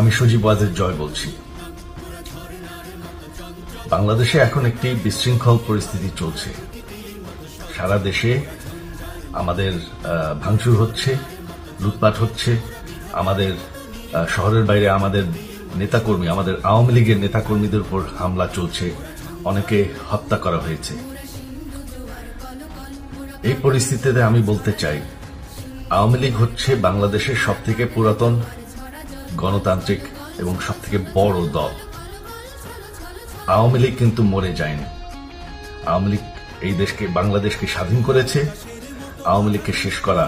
আমি সজীব ওয়াজের জয় বলছি। বাংলাদেশে এখন একটি বিশৃঙ্খল পরিস্থিতি চলছে। সারা দেশে আমাদের ভাঙচুর হচ্ছে, লুটপাট হচ্ছে, আমাদের শহরের বাইরে আমাদের নেতাকর্মী, আমাদের আওয়ামী লীগের নেতাকর্মীদের উপর হামলা চলছে, অনেকে হত্যা করা হয়েছে। এই পরিস্থিতিতে আমি বলতে চাই, আওয়ামী লীগ হচ্ছে বাংলাদেশের সবথেকে পুরাতন গণতান্ত্রিক এবং সবথেকে বড় দল। আওয়ামী লীগ কিন্তু মরে যায়নি। আওয়ামী লীগ এই দেশকে, বাংলাদেশকে স্বাধীন করেছে। আওয়ামী লীগকে শেষ করা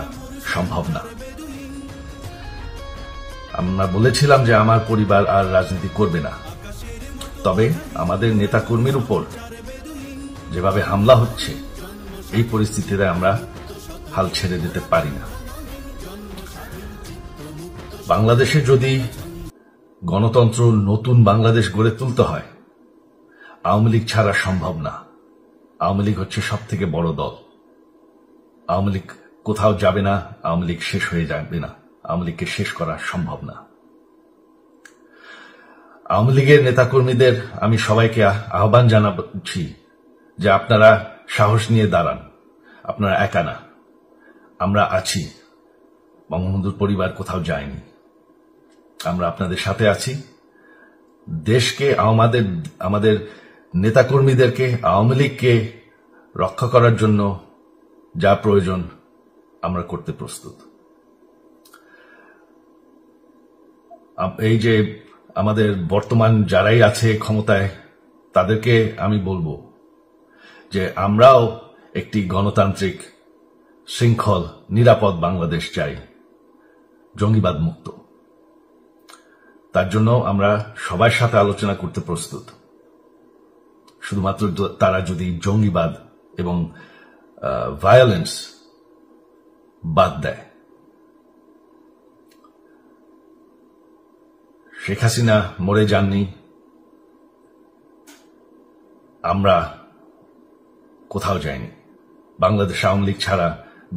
সম্ভব না। আমরা বলেছিলাম যে আমার পরিবার আর রাজনীতি করবে না, তবে আমাদের নেতাকর্মীর উপর যেভাবে হামলা হচ্ছে, এই পরিস্থিতিতে আমরা হাল ছেড়ে দিতে পারি না। বাংলাদেশে যদি গণতন্ত্র, নতুন বাংলাদেশ গড়ে তুলতে হয়, আওয়ামী লীগ ছাড়া সম্ভব না। আওয়ামী লীগ হচ্ছে সবথেকে বড় দল। আওয়ামী লীগ কোথাও যাবে না, আওয়ামী লীগ শেষ হয়ে যাবে না। আওয়ামী লীগকে শেষ করা সম্ভব না। আওয়ামী লীগের নেতাকর্মীদের আমি সবাইকে আহ্বান জানাচ্ছি যে আপনারা সাহস নিয়ে দাঁড়ান। আপনারা একা না, আমরা আছি। বঙ্গবন্ধুর পরিবার কোথাও যায়নি। আমরা আপনাদের সাথে আছি। দেশকে, আমাদের নেতাকর্মীদেরকে, আওয়ামী লীগকে রক্ষা করার জন্য যা প্রয়োজন আমরা করতে প্রস্তুত। এই যে আমাদের বর্তমান যারাই আছে ক্ষমতায়, তাদেরকে আমি বলবো যে আমরাও একটি গণতান্ত্রিক, শৃঙ্খল, নিরাপদ বাংলাদেশ চাই, জঙ্গিবাদ মুক্ত। তার জন্য আমরা সবার সাথে আলোচনা করতে প্রস্তুত। শুধুমাত্র তারা যদি জঙ্গিবাদ এবং ভায়োলেন্স বাদ দেয়। শেখ হাসিনা মরে যাননি, আমরা কোথাও যাইনি। বাংলাদেশ আওয়ামী লীগ ছাড়া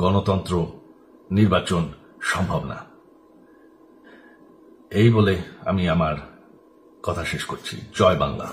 গণতন্ত্র, নির্বাচন সম্ভব না। এই বলে আমি আমার কথা শেষ করছি। জয় বাংলা।